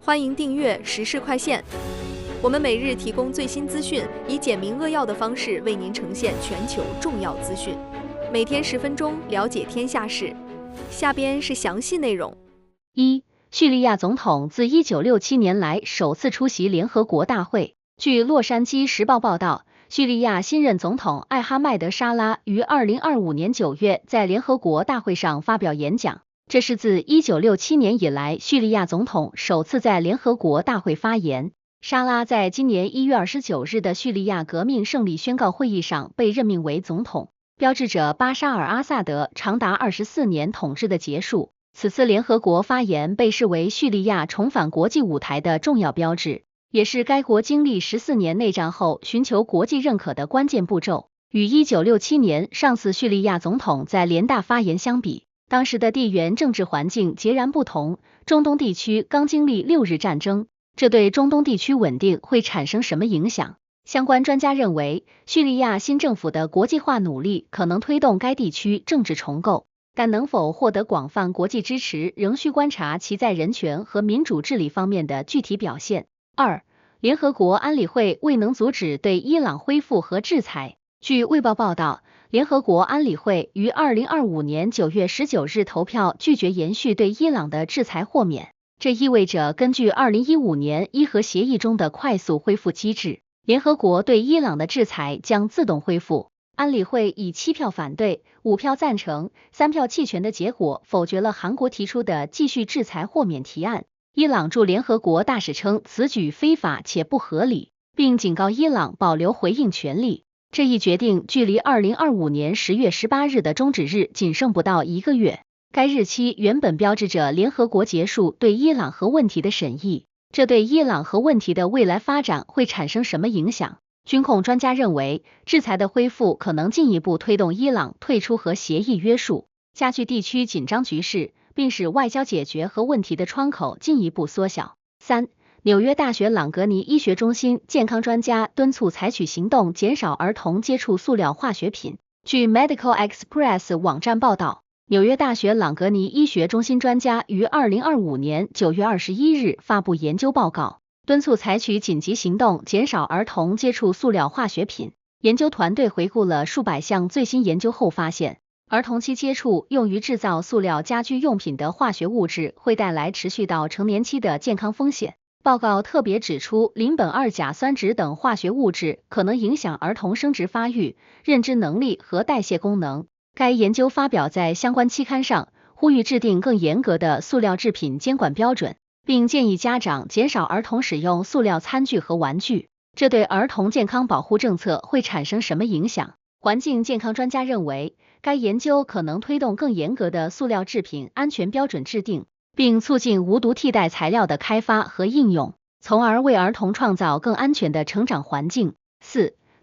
欢迎订阅时事快线。我们每日提供最新资讯，以简明扼要的方式为您呈现全球重要资讯。每天10分钟，了解天下事。下边是详细内容。叙利亚总统自1967年来首次出席联合国大会。据洛杉矶时报报道，叙利亚新任总统艾哈迈德·沙拉于2025年9月在联合国大会上发表演讲。这是自1967年以来叙利亚总统首次在联合国大会发言。沙拉在今年1月29日的叙利亚革命胜利宣告会议上被任命为总统，标志着巴沙尔·阿萨德长达24年统治的结束。此次联合国发言被视为叙利亚重返国际舞台的重要标志，也是该国经历14年内战后寻求国际认可的关键步骤。与1967年上次叙利亚总统在联大发言相比，当时的地缘政治环境截然不同，中东地区刚经历6日战争，这对中东地区稳定会产生什么影响？相关专家认为，叙利亚新政府的国际化努力可能推动该地区政治重构，但能否获得广泛国际支持，仍需观察其在人权和民主治理方面的具体表现。联合国安理会未能阻止对伊朗恢复核制裁。据卫报报道，联合国安理会于2025年9月19日投票拒绝延续对伊朗的制裁豁免，这意味着根据2015年伊核协议中的快速恢复机制，联合国对伊朗的制裁将自动恢复。安理会以7票反对、5票赞成、3票弃权的结果否决了韩国提出的继续制裁豁免提案。伊朗驻联合国大使称此举非法且不合理，并警告伊朗保留回应权利。这一决定距离2025年10月18日的终止日仅剩不到1个月，该日期原本标志着联合国结束对伊朗核问题的审议。这对伊朗核问题的未来发展会产生什么影响？军控专家认为，制裁的恢复可能进一步推动伊朗退出核协议约束，加剧地区紧张局势，并使外交解决核问题的窗口进一步缩小。纽约大学朗格尼医学中心健康专家敦促采取行动减少儿童接触塑料化学品。据 Medical Express 网站报道，纽约大学朗格尼医学中心专家于2025年9月21日发布研究报告，敦促采取紧急行动减少儿童接触塑料化学品。研究团队回顾了数百项最新研究后发现，儿童期接触用于制造塑料家居用品的化学物质会带来持续到成年期的健康风险。报告特别指出，邻苯二甲酸酯等化学物质可能影响儿童生殖发育、认知能力和代谢功能。该研究发表在相关期刊上，呼吁制定更严格的塑料制品监管标准，并建议家长减少儿童使用塑料餐具和玩具。这对儿童健康保护政策会产生什么影响？环境健康专家认为，该研究可能推动更严格的塑料制品安全标准制定，并促进无毒替代材料的开发和应用，从而为儿童创造更安全的成长环境。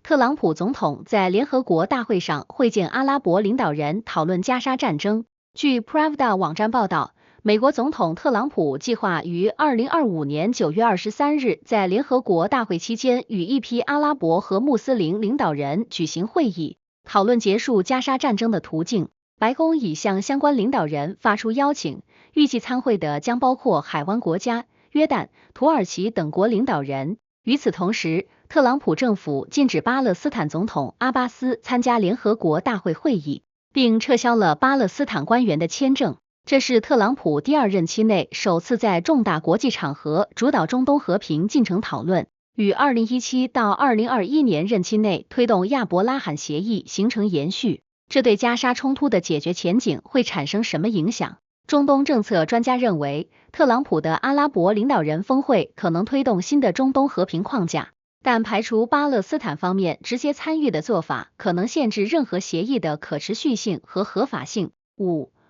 特朗普总统在联合国大会上会见阿拉伯领导人，讨论加沙战争。据 Pravda 网站报道，美国总统特朗普计划于2025年9月23日在联合国大会期间与一批阿拉伯和穆斯林领导人举行会议，讨论结束加沙战争的途径。白宫已向相关领导人发出邀请，预计参会的将包括海湾国家、约旦、土耳其等国领导人。与此同时，特朗普政府禁止巴勒斯坦总统阿巴斯参加联合国大会会议，并撤销了巴勒斯坦官员的签证。这是特朗普第2任期内首次在重大国际场合主导中东和平进程讨论，与2017到2021年任期内推动亚伯拉罕协议形成延续。这对加沙冲突的解决前景会产生什么影响？中东政策专家认为，特朗普的阿拉伯领导人峰会可能推动新的中东和平框架，但排除巴勒斯坦方面直接参与的做法可能限制任何协议的可持续性和合法性。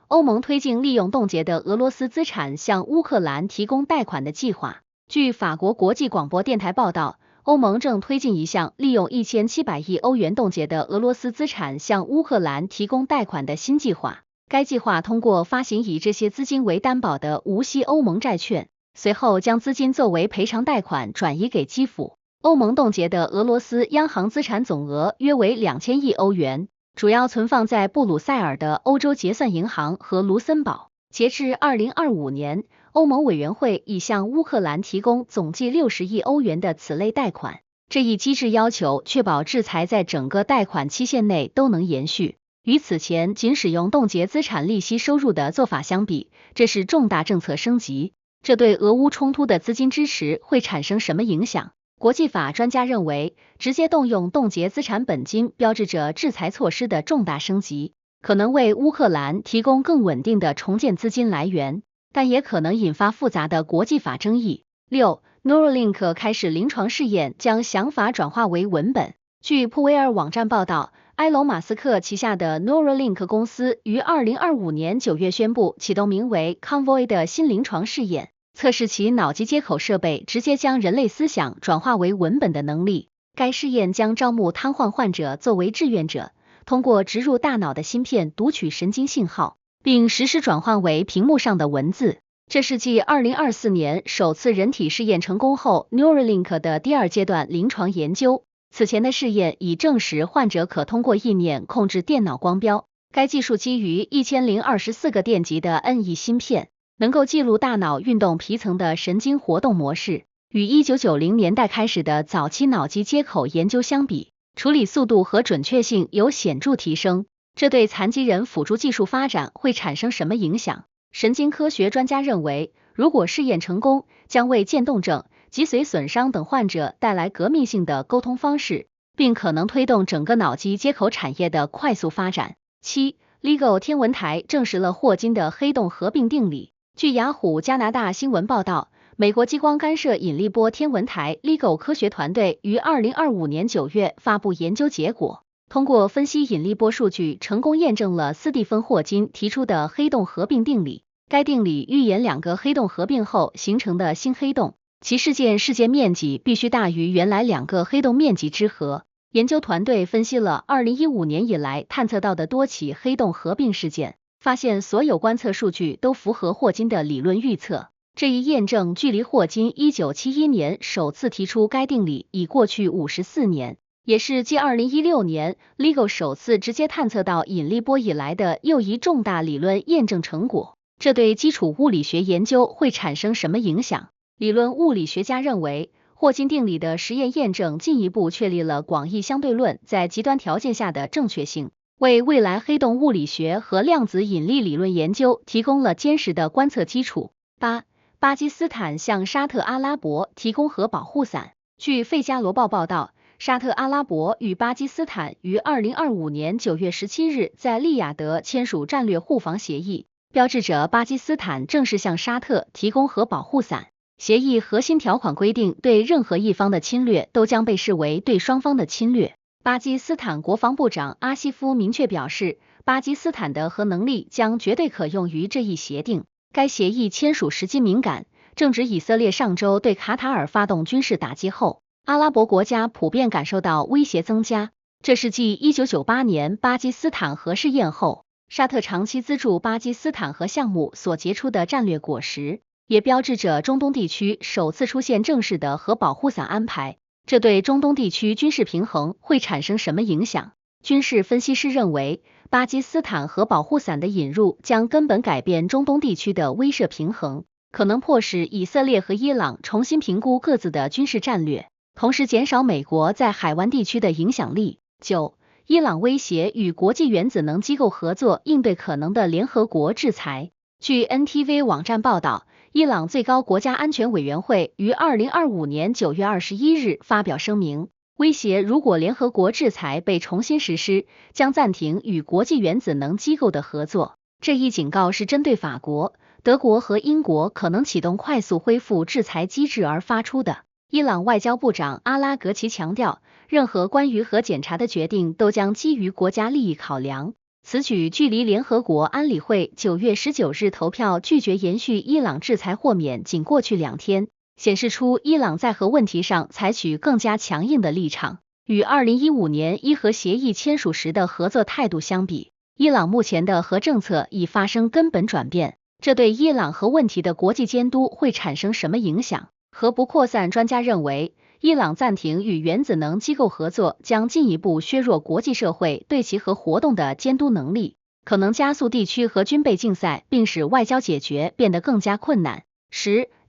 欧盟推进利用冻结的俄罗斯资产向乌克兰提供贷款的计划。据法国国际广播电台报道，欧盟正推进一项利用1700亿欧元冻结的俄罗斯资产向乌克兰提供贷款的新计划。该计划通过发行以这些资金为担保的无息欧盟债券，随后将资金作为赔偿贷款转移给基辅。欧盟冻结的俄罗斯央行资产总额约为2000亿欧元，主要存放在布鲁塞尔的欧洲结算银行和卢森堡。截至2025年，欧盟委员会已向乌克兰提供总计60亿欧元的此类贷款。这一机制要求确保制裁在整个贷款期限内都能延续。与此前仅使用冻结资产利息收入的做法相比，这是重大政策升级。这对俄乌冲突的资金支持会产生什么影响？国际法专家认为，直接动用冻结资产本金标志着制裁措施的重大升级，可能为乌克兰提供更稳定的重建资金来源，但也可能引发复杂的国际法争议。6. Neuralink 开始临床试验，将想法转化为文本。据普维尔网站报道，埃隆·马斯克旗下的 Neuralink 公司于2025年9月宣布启动名为 Convoy 的新临床试验，测试其脑机接口设备直接将人类思想转化为文本的能力。该试验将招募瘫痪患者作为志愿者，通过植入大脑的芯片读取神经信号，并实时转换为屏幕上的文字。这是继2024年首次人体试验成功后 Neuralink 的第二阶段临床研究。此前的试验已证实患者可通过意念控制电脑光标。该技术基于1024个电极的 NE 芯片，能够记录大脑运动皮层的神经活动模式。与1990年代开始的早期脑机接口研究相比，处理速度和准确性有显著提升。这对残疾人辅助技术发展会产生什么影响？神经科学专家认为，如果试验成功，将为渐冻症、脊髓损伤等患者带来革命性的沟通方式，并可能推动整个脑机接口产业的快速发展。7. LIGO 天文台证实了霍金的黑洞合并定理。据雅虎加拿大新闻报道，美国激光干涉引力波天文台 LIGO 科学团队于2025年9月发布研究结果，通过分析引力波数据，成功验证了斯蒂芬·霍金提出的黑洞合并定理。该定理预言两个黑洞合并后形成的新黑洞，其事件面积必须大于原来两个黑洞面积之和。研究团队分析了2015年以来探测到的多起黑洞合并事件，发现所有观测数据都符合霍金的理论预测。这一验证距离霍金1971年首次提出该定理已过去54年，也是继2016年 LIGO 首次直接探测到引力波以来的又一重大理论验证成果。这对基础物理学研究会产生什么影响？理论物理学家认为，霍金定理的实验验证进一步确立了广义相对论在极端条件下的正确性，为未来黑洞物理学和量子引力理论研究提供了坚实的观测基础。8. 巴基斯坦向沙特阿拉伯提供核保护伞。据费加罗报报道，沙特阿拉伯与巴基斯坦于2025年9月17日在利雅得签署战略互防协议，标志着巴基斯坦正式向沙特提供核保护伞。协议核心条款规定，对任何一方的侵略都将被视为对双方的侵略。巴基斯坦国防部长阿西夫明确表示，巴基斯坦的核能力将绝对可用于这一协定。该协议签署时机敏感，正值以色列上周对卡塔尔发动军事打击后，阿拉伯国家普遍感受到威胁增加。这是继1998年巴基斯坦核试验后，沙特长期资助巴基斯坦核项目所结出的战略果实，也标志着中东地区首次出现正式的核保护伞安排。这对中东地区军事平衡会产生什么影响？军事分析师认为，巴基斯坦核保护伞的引入将根本改变中东地区的威慑平衡，可能迫使以色列和伊朗重新评估各自的军事战略，同时减少美国在海湾地区的影响力。9. 伊朗威胁与国际原子能机构合作应对可能的联合国制裁。据 NTV 网站报道，伊朗最高国家安全委员会于2025年9月21日发表声明，威胁如果联合国制裁被重新实施，将暂停与国际原子能机构的合作。这一警告是针对法国、德国和英国可能启动快速恢复制裁机制而发出的。伊朗外交部长阿拉格齐强调，任何关于核检查的决定都将基于国家利益考量。此举距离联合国安理会9月19日投票拒绝延续伊朗制裁豁免仅过去2天，显示出伊朗在核问题上采取更加强硬的立场。与2015年伊核协议签署时的合作态度相比，伊朗目前的核政策已发生根本转变。这对伊朗核问题的国际监督会产生什么影响？核不扩散专家认为，伊朗暂停与原子能机构合作将进一步削弱国际社会对其核活动的监督能力。可能加速地区和军备竞赛，并使外交解决变得更加困难。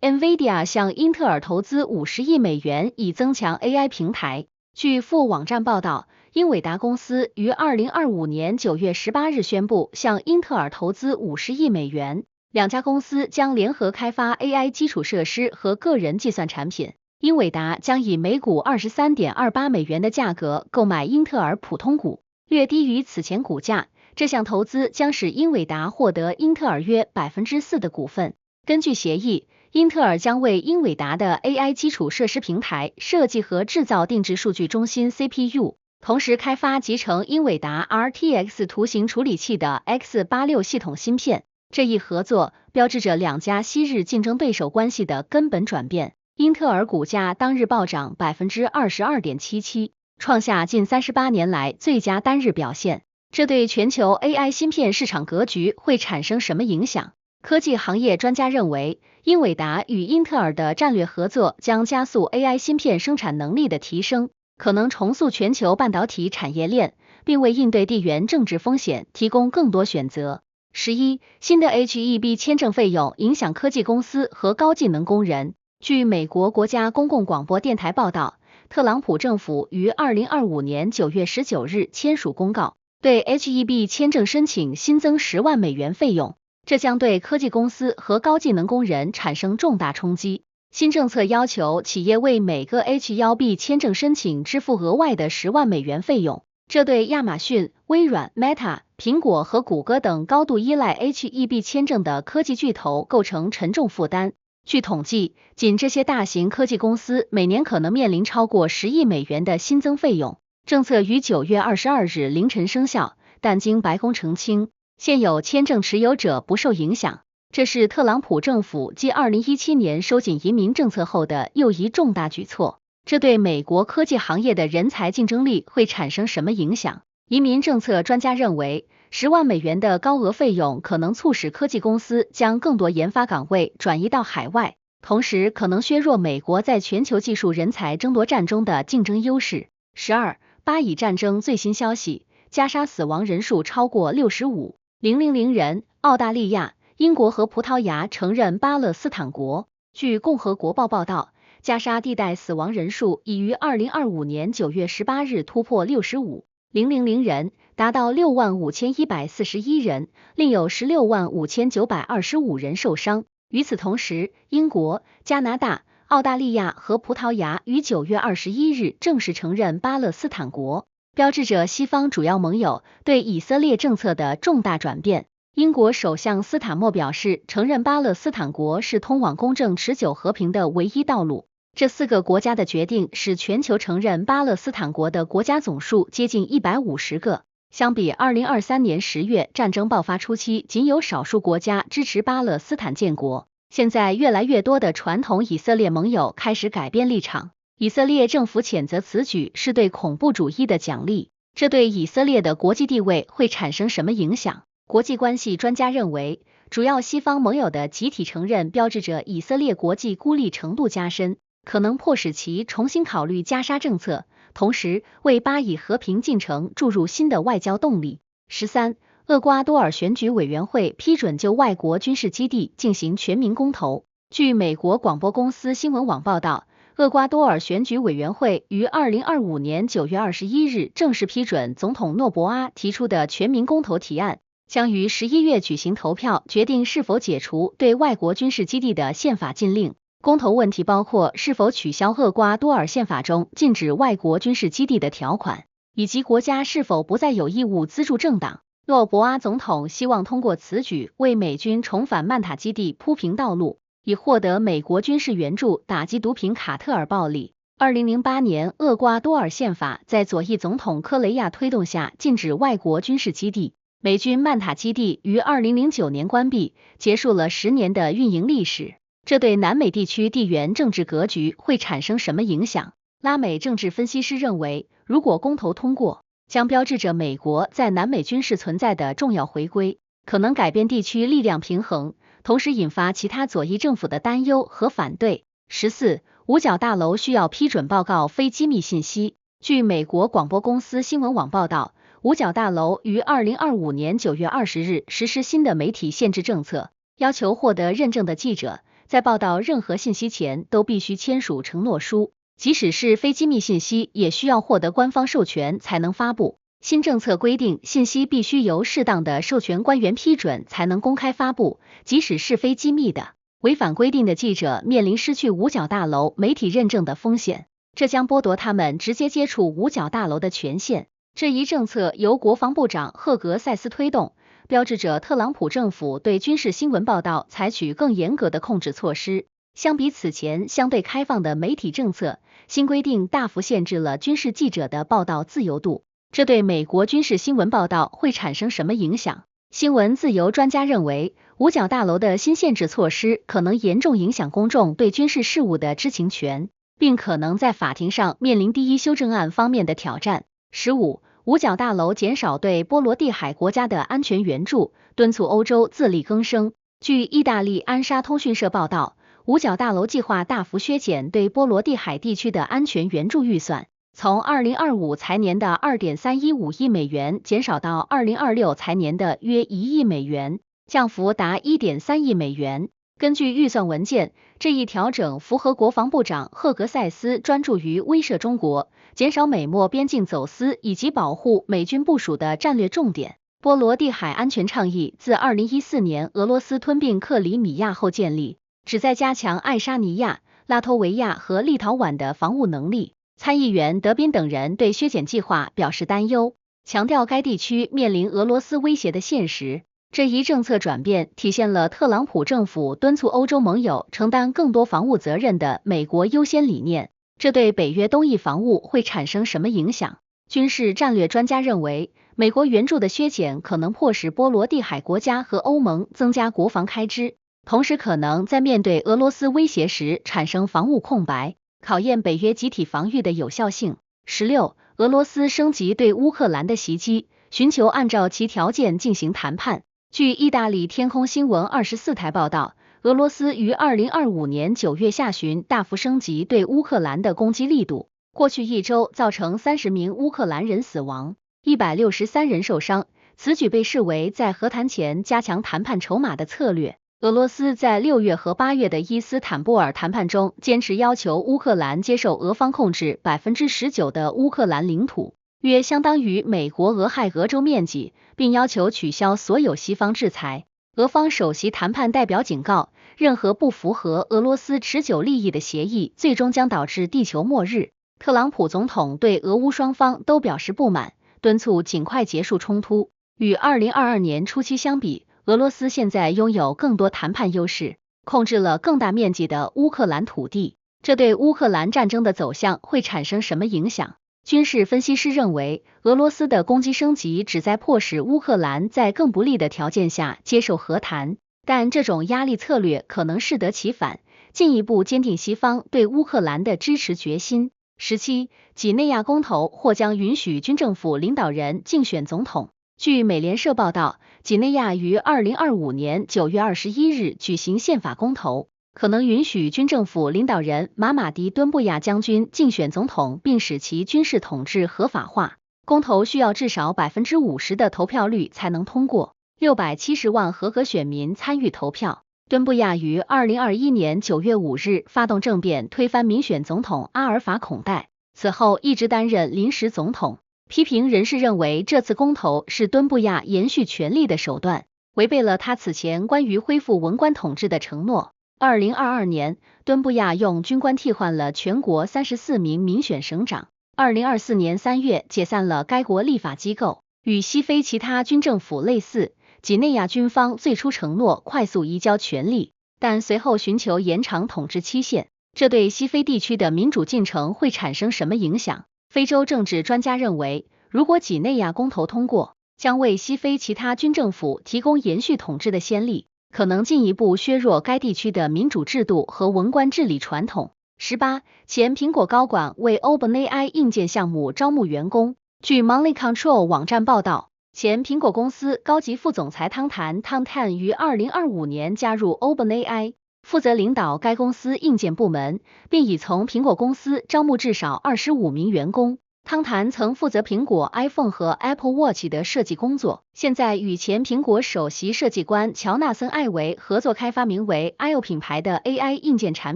NVIDIA 向英特尔投资50亿美元以增强 AI 平台。据富网站报道，英伟达公司于2025年9月18日宣布向英特尔投资50亿美元，两家公司将联合开发 AI 基础设施和个人计算产品。英伟达将以每股23.28美元的价格购买英特尔普通股，略低于此前股价。这项投资将使英伟达获得英特尔约 4% 的股份。根据协议，英特尔将为英伟达的 AI 基础设施平台设计和制造定制数据中心 CPU， 同时开发集成英伟达 RTX 图形处理器的 X86 系统芯片。这一合作标志着两家昔日竞争对手关系的根本转变。英特尔股价当日暴涨 22.77%， 创下近38年来最佳单日表现。这对全球 AI 芯片市场格局会产生什么影响？科技行业专家认为，英伟达与英特尔的战略合作将加速 AI 芯片生产能力的提升，可能重塑全球半导体产业链，并为应对地缘政治风险提供更多选择。11. 新的 H-1B 签证费用影响科技公司和高技能工人。据美国国家公共广播电台报道，特朗普政府于2025年9月19日签署公告，对 H-1B 签证申请新增10万美元费用，这将对科技公司和高技能工人产生重大冲击。新政策要求企业为每个 H-1B 签证申请支付额外的10万美元费用，这对亚马逊、微软、Meta、苹果和谷歌等高度依赖 H-1B 签证的科技巨头构成沉重负担。据统计，仅这些大型科技公司每年可能面临超过10亿美元的新增费用。政策于9月22日凌晨生效，但经白宫澄清，现有签证持有者不受影响。这是特朗普政府继2017年收紧移民政策后的又一重大举措。这对美国科技行业的人才竞争力会产生什么影响？移民政策专家认为，10万美元的高额费用可能促使科技公司将更多研发岗位转移到海外，同时可能削弱美国在全球技术人才争夺战中的竞争优势。12. 巴以战争最新消息，加沙死亡人数超过65,000人。澳大利亚、英国和葡萄牙承认巴勒斯坦国。据共和国报报道，加沙地带死亡人数已于2025年9月18日突破65,000人，达到65141人，另有165,925人受伤。与此同时，英国、加拿大、澳大利亚和葡萄牙于9月21日正式承认巴勒斯坦国，标志着西方主要盟友对以色列政策的重大转变。英国首相斯塔默表示，承认巴勒斯坦国是通往公正持久和平的唯一道路。这4个国家的决定使全球承认巴勒斯坦国的国家总数接近150个，相比2023年10月战争爆发初期仅有少数国家支持巴勒斯坦建国。现在越来越多的传统以色列盟友开始改变立场。以色列政府谴责此举是对恐怖主义的奖励，这对以色列的国际地位会产生什么影响？国际关系专家认为，主要西方盟友的集体承认标志着以色列国际孤立程度加深，可能迫使其重新考虑加沙政策，同时为巴以和平进程注入新的外交动力。13. 厄瓜多尔选举委员会批准就外国军事基地进行全民公投。据美国广播公司新闻网报道，厄瓜多尔选举委员会于2025年9月21日正式批准总统诺博阿提出的全民公投提案，将于11月举行投票，决定是否解除对外国军事基地的宪法禁令。公投问题包括是否取消厄瓜多尔宪法中禁止外国军事基地的条款，以及国家是否不再有义务资助政党。诺博阿总统希望通过此举为美军重返曼塔基地铺平道路，以获得美国军事援助打击毒品卡特尔暴力。2008年，厄瓜多尔宪法在左翼总统科雷亚推动下禁止外国军事基地。美军曼塔基地于2009年关闭，结束了10年的运营历史。这对南美地区地缘政治格局会产生什么影响？拉美政治分析师认为，如果公投通过，将标志着美国在南美军事存在的重要回归，可能改变地区力量平衡，同时引发其他左翼政府的担忧和反对。14. 五角大楼需要批准报告非机密信息。据美国广播公司新闻网报道，五角大楼于2025年9月20日实施新的媒体限制政策，要求获得认证的记者在报道任何信息前都必须签署承诺书，即使是非机密信息也需要获得官方授权才能发布。新政策规定，信息必须由适当的授权官员批准才能公开发布，即使是非机密的。违反规定的记者面临失去五角大楼媒体认证的风险，这将剥夺他们直接接触五角大楼的权限。这一政策由国防部长赫格塞斯推动，标志着特朗普政府对军事新闻报道采取更严格的控制措施。相比此前相对开放的媒体政策，新规定大幅限制了军事记者的报道自由度。这对美国军事新闻报道会产生什么影响？新闻自由专家认为，五角大楼的新限制措施可能严重影响公众对军事事务的知情权，并可能在法庭上面临第一修正案方面的挑战。15. 五角大楼减少对波罗的海国家的安全援助，敦促欧洲自力更生。据意大利安莎通讯社报道，五角大楼计划大幅削减对波罗的海地区的安全援助预算，从2025财年的 2.315 亿美元减少到2026财年的约1亿美元，降幅达 1.3 亿美元。根据预算文件，这一调整符合国防部长赫格塞斯专注于威慑中国、减少美墨边境走私以及保护美军部署的战略重点。波罗的海安全倡议自2014年俄罗斯吞并克里米亚后建立，旨在加强爱沙尼亚、拉脱维亚和立陶宛的防务能力。参议员德宾等人对削减计划表示担忧，强调该地区面临俄罗斯威胁的现实。这一政策转变体现了特朗普政府敦促欧洲盟友承担更多防务责任的美国优先理念。这对北约东翼防务会产生什么影响？军事战略专家认为，美国援助的削减可能迫使波罗的海国家和欧盟增加国防开支，同时可能在面对俄罗斯威胁时产生防务空白，考验北约集体防御的有效性。16. 俄罗斯升级对乌克兰的袭击，寻求按照其条件进行谈判。据意大利天空新闻24台报道，俄罗斯于2025年9月下旬大幅升级对乌克兰的攻击力度，过去一周造成30名乌克兰人死亡，163人受伤。此举被视为在和谈前加强谈判筹码的策略。俄罗斯在6月和8月的伊斯坦布尔谈判中，坚持要求乌克兰接受俄方控制 19% 的乌克兰领土，约相当于美国俄亥俄州面积，并要求取消所有西方制裁。俄方首席谈判代表警告，任何不符合俄罗斯持久利益的协议，最终将导致地球末日。特朗普总统对俄乌双方都表示不满，敦促尽快结束冲突。与2022年初期相比，俄罗斯现在拥有更多谈判优势，控制了更大面积的乌克兰土地。这对乌克兰战争的走向会产生什么影响？军事分析师认为，俄罗斯的攻击升级旨在迫使乌克兰在更不利的条件下接受和谈，但这种压力策略可能适得其反，进一步坚定西方对乌克兰的支持决心。17. 几内亚公投或将允许军政府领导人竞选总统。据美联社报道，几内亚于2025年9月21日举行宪法公投，可能允许军政府领导人马马迪·敦布亚将军竞选总统，并使其军事统治合法化。公投需要至少 50% 的投票率才能通过，670万合格选民参与投票。敦布亚于2021年9月5日发动政变，推翻民选总统阿尔法孔代，此后一直担任临时总统。批评人士认为，这次公投是敦布亚延续权力的手段，违背了他此前关于恢复文官统治的承诺。2022年，敦布亚用军官替换了全国34名民选省长。2024年3月解散了该国立法机构。与西非其他军政府类似，几内亚军方最初承诺快速移交权力，但随后寻求延长统治期限。这对西非地区的民主进程会产生什么影响？非洲政治专家认为，如果几内亚公投通过，将为西非其他军政府提供延续统治的先例，可能进一步削弱该地区的民主制度和文官治理传统。18. 前苹果高管为 OpenAI 硬件项目招募员工。据 Money Control 网站报道，前苹果公司高级副总裁汤坦于2025年加入 OpenAI， 负责领导该公司硬件部门，并已从苹果公司招募至少25名员工。汤谈曾负责苹果 iPhone 和 Apple Watch 的设计工作，现在与前苹果首席设计官乔纳森·艾维合作开发名为 IO 品牌的 AI 硬件产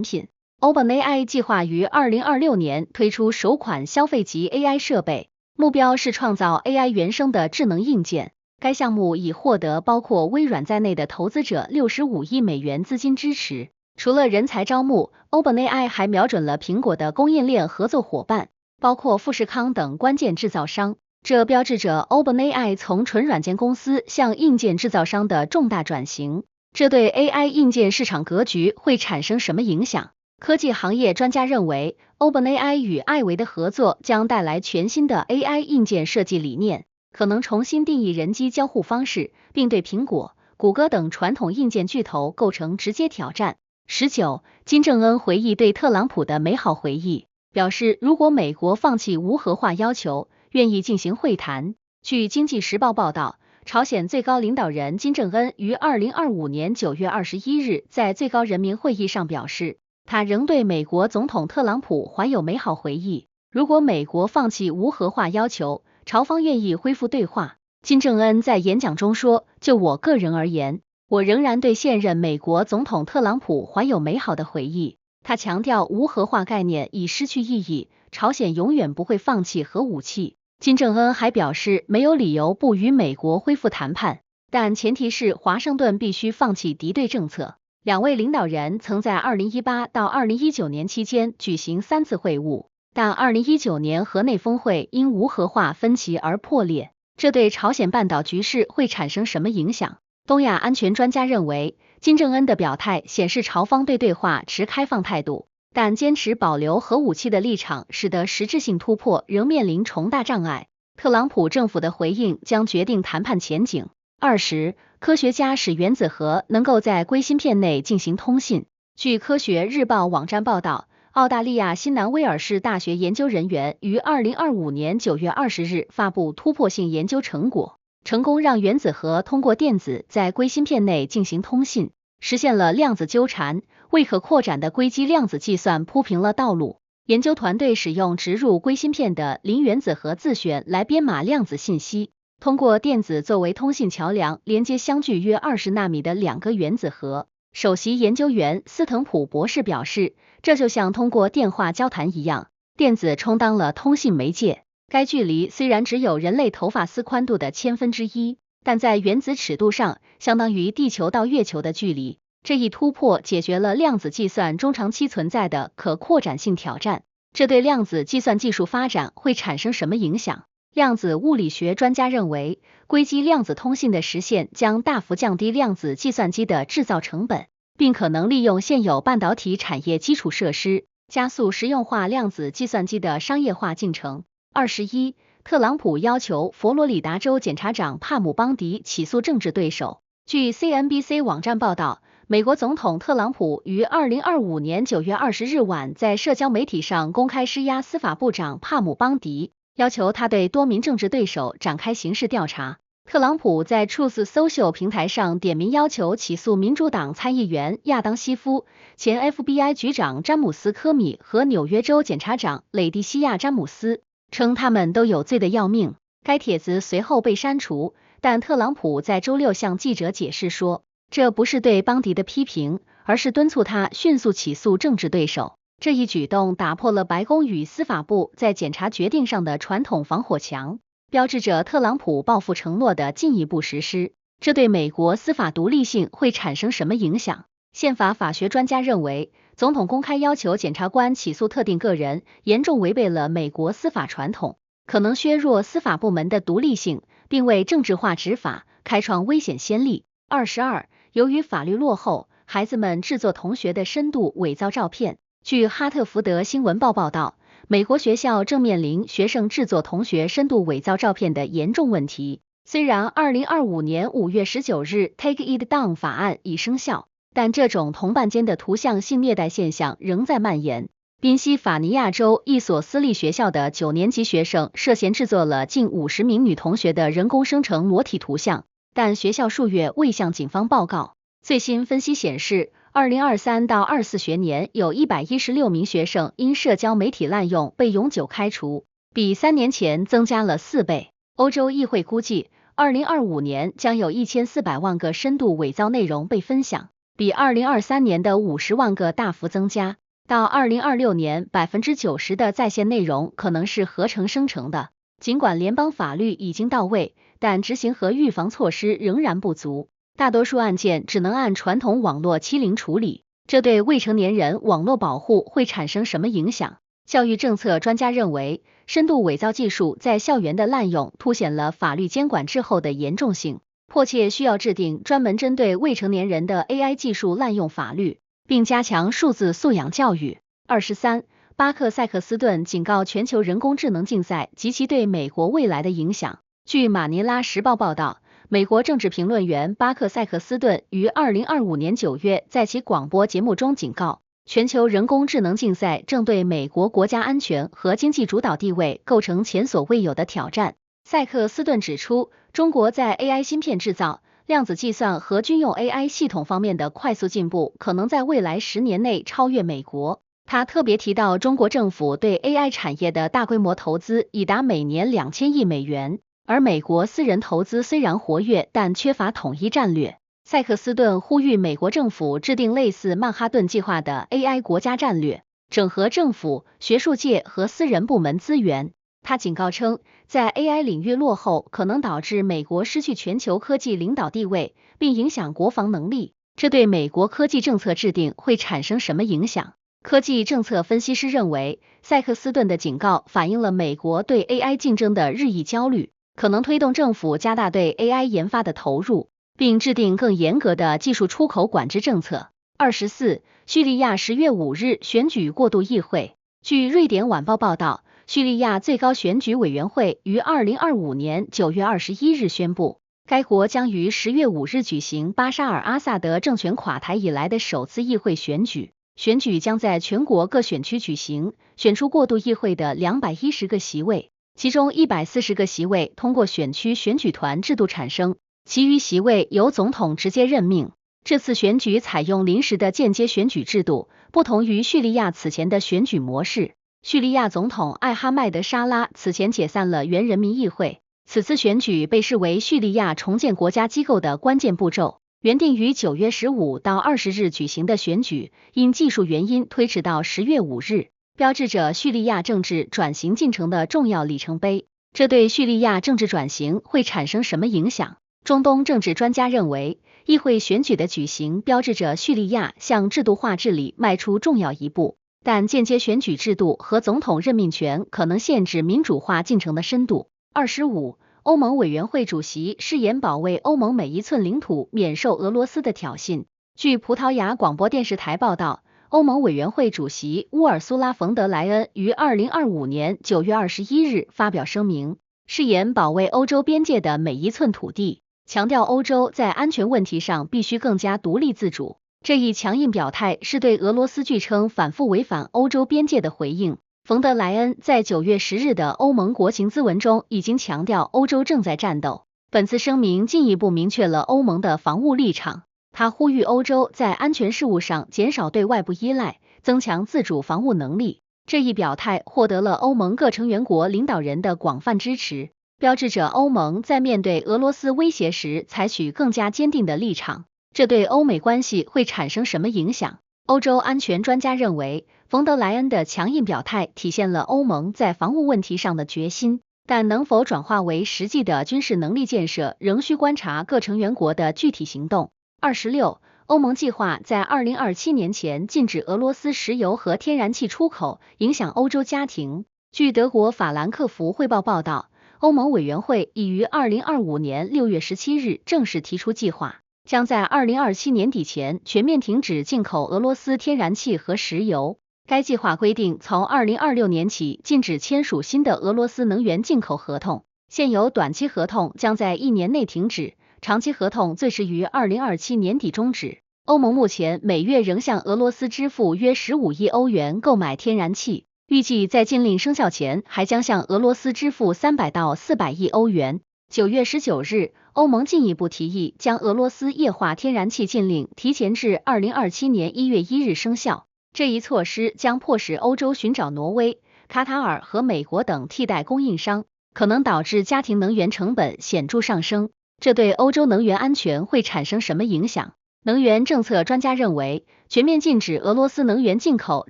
品。OpenAI 计划于2026年推出首款消费级 AI 设备，目标是创造 AI 原生的智能硬件。该项目已获得包括微软在内的投资者65亿美元资金支持。除了人才招募 ，OpenAI 还瞄准了苹果的供应链合作伙伴，包括富士康等关键制造商，这标志着 OpenAI 从纯软件公司向硬件制造商的重大转型。这对 AI 硬件市场格局会产生什么影响？科技行业专家认为 ，OpenAI 与艾维的合作将带来全新的 AI 硬件设计理念，可能重新定义人机交互方式，并对苹果、谷歌等传统硬件巨头构成直接挑战。19，金正恩回忆对特朗普的美好回忆。表示，如果美国放弃无核化要求，愿意进行会谈。据经济时报报道，朝鲜最高领导人金正恩于2025年9月21日在最高人民会议上表示，他仍对美国总统特朗普怀有美好回忆。如果美国放弃无核化要求，朝方愿意恢复对话。金正恩在演讲中说，就我个人而言，我仍然对现任美国总统特朗普怀有美好的回忆。他强调无核化概念已失去意义，朝鲜永远不会放弃核武器。金正恩还表示，没有理由不与美国恢复谈判，但前提是华盛顿必须放弃敌对政策。两位领导人曾在2018到2019年期间举行3次会晤，但2019年河内峰会因无核化分歧而破裂。这对朝鲜半岛局势会产生什么影响？东亚安全专家认为，金正恩的表态显示朝方对对话持开放态度，但坚持保留核武器的立场使得实质性突破仍面临重大障碍。特朗普政府的回应将决定谈判前景。20，科学家使原子核能够在硅芯片内进行通信。据科学日报网站报道，澳大利亚新南威尔士大学研究人员于2025年9月20日发布突破性研究成果，成功让原子核通过电子在硅芯片内进行通信，实现了量子纠缠，为可扩展的硅基量子计算铺平了道路。研究团队使用植入硅芯片的零原子核自旋来编码量子信息，通过电子作为通信桥梁，连接相距约20纳米的2个原子核。首席研究员斯滕普博士表示，这就像通过电话交谈一样，电子充当了通信媒介。该距离虽然只有人类头发丝宽度的1/1000，但在原子尺度上，相当于地球到月球的距离。这一突破解决了量子计算中长期存在的可扩展性挑战。这对量子计算技术发展会产生什么影响？量子物理学专家认为，硅基量子通信的实现将大幅降低量子计算机的制造成本，并可能利用现有半导体产业基础设施，加速实用化量子计算机的商业化进程。21，特朗普要求佛罗里达州检察长帕姆邦迪起诉政治对手。据 CNBC 网站报道，美国总统特朗普于2025年9月20日晚在社交媒体上公开施压司法部长帕姆邦迪，要求他对多名政治对手展开刑事调查。特朗普在 Truth Social 平台上点名要求起诉民主党参议员亚当西夫、前 FBI 局长詹姆斯科米和纽约州检察长蕾蒂西亚詹姆斯，称他们都有罪的要命。该帖子随后被删除，但特朗普在周六向记者解释说，这不是对邦迪的批评，而是敦促他迅速起诉政治对手。这一举动打破了白宫与司法部在检察决定上的传统防火墙，标志着特朗普报复承诺的进一步实施。这对美国司法独立性会产生什么影响？宪法法学专家认为，总统公开要求检察官起诉特定个人，严重违背了美国司法传统，可能削弱司法部门的独立性，并为政治化执法开创危险先例。22，由于法律落后，孩子们制作同学的深度伪造照片。据哈特福德新闻报报道，美国学校正面临学生制作同学深度伪造照片的严重问题。虽然2025年5月19日 Take It Down 法案已生效，但这种同伴间的图像性虐待现象仍在蔓延。宾夕法尼亚州一所私立学校的9年级学生涉嫌制作了近50名女同学的人工生成裸体图像，但学校数月未向警方报告。最新分析显示，2023到24学年有116名学生因社交媒体滥用被永久开除。比3年前增加了4倍。欧洲议会估计，2025年将有1400万个深度伪造内容被分享，比2023年的50万个大幅增加。到2026年，90%的在线内容可能是合成生成的。尽管联邦法律已经到位，但执行和预防措施仍然不足，大多数案件只能按传统网络欺凌处理。这对未成年人网络保护会产生什么影响？教育政策专家认为，深度伪造技术在校园的滥用凸显了法律监管滞后的严重性，迫切需要制定专门针对未成年人的 AI 技术滥用法律，并加强数字素养教育。23，巴克塞克斯顿警告全球人工智能竞赛及其对美国未来的影响。据马尼拉时报报道，美国政治评论员巴克塞克斯顿于2025年9月在其广播节目中警告，全球人工智能竞赛正对美国国家安全和经济主导地位构成前所未有的挑战。塞克斯顿指出，中国在 AI 芯片制造、量子计算和军用 AI 系统方面的快速进步，可能在未来10年内超越美国。他特别提到，中国政府对 AI 产业的大规模投资已达每年2000亿美元，而美国私人投资虽然活跃，但缺乏统一战略。塞克斯顿呼吁美国政府制定类似曼哈顿计划的 AI 国家战略，整合政府、学术界和私人部门资源。他警告称，在 AI 领域落后可能导致美国失去全球科技领导地位，并影响国防能力。这对美国科技政策制定会产生什么影响？科技政策分析师认为，塞克斯顿的警告反映了美国对 AI 竞争的日益焦虑，可能推动政府加大对 AI 研发的投入，并制定更严格的技术出口管制政策。24，叙利亚10月5日选举过渡议会。据瑞典晚报报道，叙利亚最高选举委员会于2025年9月21日宣布，该国将于10月5日举行巴沙尔·阿萨德政权垮台以来的首次议会选举。选举将在全国各选区举行，选出过渡议会的210个席位，其中140个席位通过选区选举团制度产生，其余席位由总统直接任命。这次选举采用临时的间接选举制度，不同于叙利亚此前的选举模式。叙利亚总统艾哈迈德·沙拉此前解散了原人民议会，此次选举被视为叙利亚重建国家机构的关键步骤。原定于9月15到20日举行的选举，因技术原因推迟到10月5日，标志着叙利亚政治转型进程的重要里程碑。这对叙利亚政治转型会产生什么影响？中东政治专家认为，议会选举的举行标志着叙利亚向制度化治理迈出重要一步，但间接选举制度和总统任命权可能限制民主化进程的深度。25，欧盟委员会主席誓言保卫欧盟每一寸领土免受俄罗斯的挑衅。据葡萄牙广播电视台报道，欧盟委员会主席乌尔苏拉·冯德莱恩于2025年9月21日发表声明，誓言保卫欧洲边界的每一寸土地，强调欧洲在安全问题上必须更加独立自主。这一强硬表态是对俄罗斯据称反复违反欧洲边界的回应。冯德莱恩在9月10日的欧盟国情咨文中已经强调欧洲正在战斗。本次声明进一步明确了欧盟的防务立场，他呼吁欧洲在安全事务上减少对外部依赖，增强自主防务能力。这一表态获得了欧盟各成员国领导人的广泛支持，标志着欧盟在面对俄罗斯威胁时采取更加坚定的立场。这对欧美关系会产生什么影响？欧洲安全专家认为，冯德莱恩的强硬表态体现了欧盟在防务问题上的决心，但能否转化为实际的军事能力建设，仍需观察各成员国的具体行动。26，欧盟计划在2027年前禁止俄罗斯石油和天然气出口，影响欧洲家庭。据德国法兰克福汇报报道，欧盟委员会已于2025年6月17日正式提出计划，将在2027年底前全面停止进口俄罗斯天然气和石油。该计划规定，从2026年起禁止签署新的俄罗斯能源进口合同，现有短期合同将在1年内停止，长期合同最迟于2027年底终止。欧盟目前每月仍向俄罗斯支付约15亿欧元购买天然气，预计在禁令生效前还将向俄罗斯支付300到400亿欧元。9月19日，欧盟进一步提议将俄罗斯液化天然气禁令提前至2027年1月1日生效。这一措施将迫使欧洲寻找挪威、卡塔尔和美国等替代供应商，可能导致家庭能源成本显著上升。这对欧洲能源安全会产生什么影响？能源政策专家认为，全面禁止俄罗斯能源进口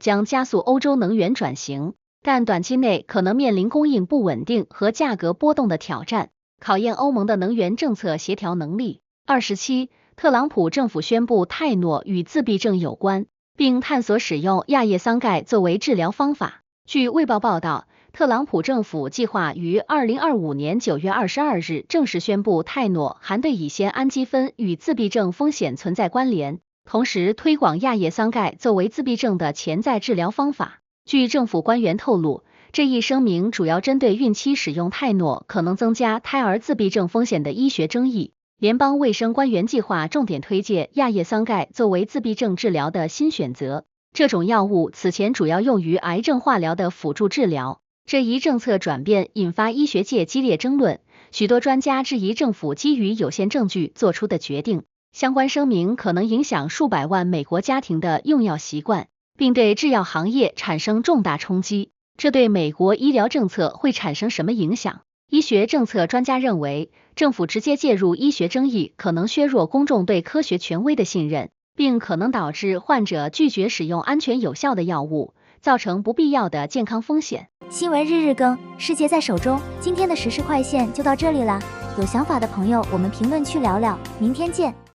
将加速欧洲能源转型，但短期内可能面临供应不稳定和价格波动的挑战，考验欧盟的能源政策协调能力。27，特朗普政府宣布泰诺与自闭症有关，并探索使用亚叶桑盖作为治疗方法。据卫报报道，特朗普政府计划于2025年9月22日正式宣布泰诺含对乙酰氨基酚与自闭症风险存在关联，同时推广亚叶桑盖作为自闭症的潜在治疗方法。据政府官员透露，这一声明主要针对孕期使用泰诺可能增加胎儿自闭症风险的医学争议。联邦卫生官员计划重点推荐亚叶桑盖作为自闭症治疗的新选择。这种药物此前主要用于癌症化疗的辅助治疗。这一政策转变引发医学界激烈争论，许多专家质疑政府基于有限证据做出的决定。相关声明可能影响数百万美国家庭的用药习惯，并对制药行业产生重大冲击。这对美国医疗政策会产生什么影响？医学政策专家认为，政府直接介入医学争议可能削弱公众对科学权威的信任，并可能导致患者拒绝使用安全有效的药物，造成不必要的健康风险。新闻日日更，世界在手中。今天的时事快线就到这里啦，有想法的朋友我们评论区聊聊，明天见。